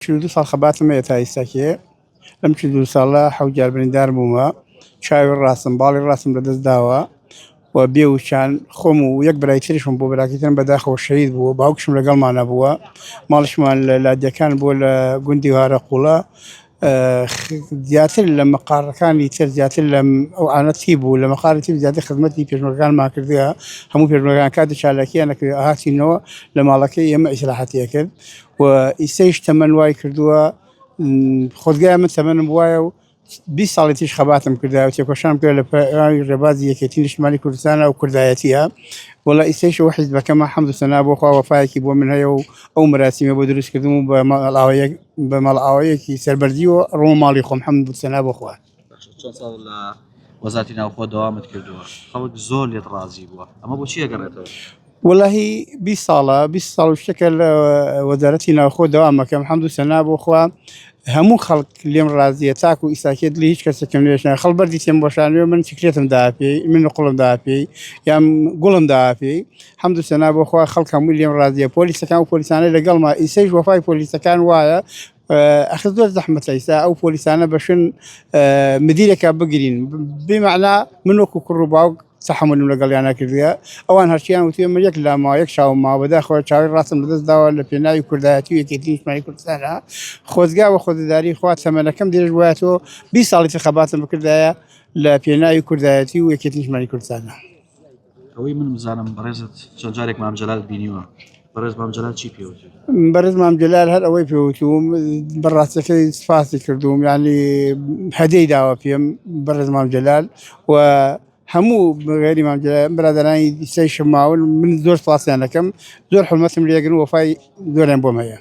شنو دووساڵ خەباتمەیە تا ئێستاکێ لەم دو ساڵە حەوت جار بریندار بوومە چاوی ڕاستم باڵی ڕاستم لەدەست داوە و بێوچان خۆم و یەک برای تریشم بۆ براکەیتم بەداخەوە شەهید بووە باوکشم لەگەڵمانە بووە ماڵشمان لە لادیەکان بۆ لە گوندی هارەقوڵە زیاتر لە مەقاڕەکانی تر زیاتر لە ئەوانەتی بوو لە مەقاڕی تر زیاتر خزمەتی پێشمەرگەکانمان کردووە هەموو پێشمەرگەکان کاتی چالاکییان نەکرد هاتینەوە لە ماڵەکەی ئێمە ئیسلاحەتیە کرد و ئیسەیش تەمەن وای کردووە خۆزگای من تەمەنم وایە و 20 ساڵی تیش خەباتم کردایە و تێکۆشانم کرد لە ڕێبازی یەکێتی نیشتیمانی کوردستانە و کوردایەتیە وەڵا ئیسەیشەوە حیزبەکەمە حەمد و سەنا بۆ خوا وەفایەکی بۆ من هەیە و ئەو مەراسیمە بۆ دروستکردم و بە ماڵئاوایەکی سەربەردی و ڕۆ ماڵی خۆم حەمد و سەنا بۆ خوا. چەند ساڵ لە وەزارەتی ناوخۆ دەوامت کردووە خەڵک زۆر لێت ڕازی بووە ئەمە بۆچی ئەگەڕێتەوە؟ واللهی 20 ساڵە 20 ساڵ و شتێکە لە وەزارەتی ناوخۆ دەوامەکەم حەمد و سەنا بۆ خوا هەموو خەڵک لێم ڕازیە تاکو و ئیساکێت لە هیچ کەسێکم لێشنە خەڵبەردی تێم بۆشانوێ من سکرێتم داپێی من قوڵم داپێی یان گوڵم داپێی حەمد و سەنا بۆ خوا خەڵک هەموو لێم ڕازیە پۆلیسەکان و پۆلیسانەی لەگەڵما ئیسەیش وەفای پۆلیسەکان وایە ئەخ زۆر زەحمەتە ئیسا ئەو پۆلیسانە بەشن مدیرێکا بگرین بمەعنا من وەکو کوڕ و باوک تحملم لەگەڵیان نەکردووە ئەوان هەرچیان وتێ من یەک لاما یەک چاوما بەداخەوە چاوی ڕاستم لەدەست داوە لە پێناوی کوردایەتی و یەکێتی نیشتیمانی کوردستانە خۆزگا و خۆزەداری خوا تەمەنەکەم درێژ وایەتەوە 20 ساڵی تر خەباتم بکردایە لە پێناوی کوردایەتی و یەکێتی نیشتیمانی کوردستانە. ئەوەی من بزانم بەڕێزت چەند جارێک مام جەلال بینیوە بەڕێز مام جەلال چی پێوتی؟ بەڕێز مام جەلال هەر ئەوەی پێوتوم بەڕاستیەکەی سپاسی کردوم یعنی هەدیەی داوە پێم بەڕێز مام جەلال و هەموو غێری مام جەلال برادەرانی دیسەی شماون من زۆر سپاسیان دەکەم زۆر حورمەتم لێگرن و وەفای زۆریان بۆم هەیە.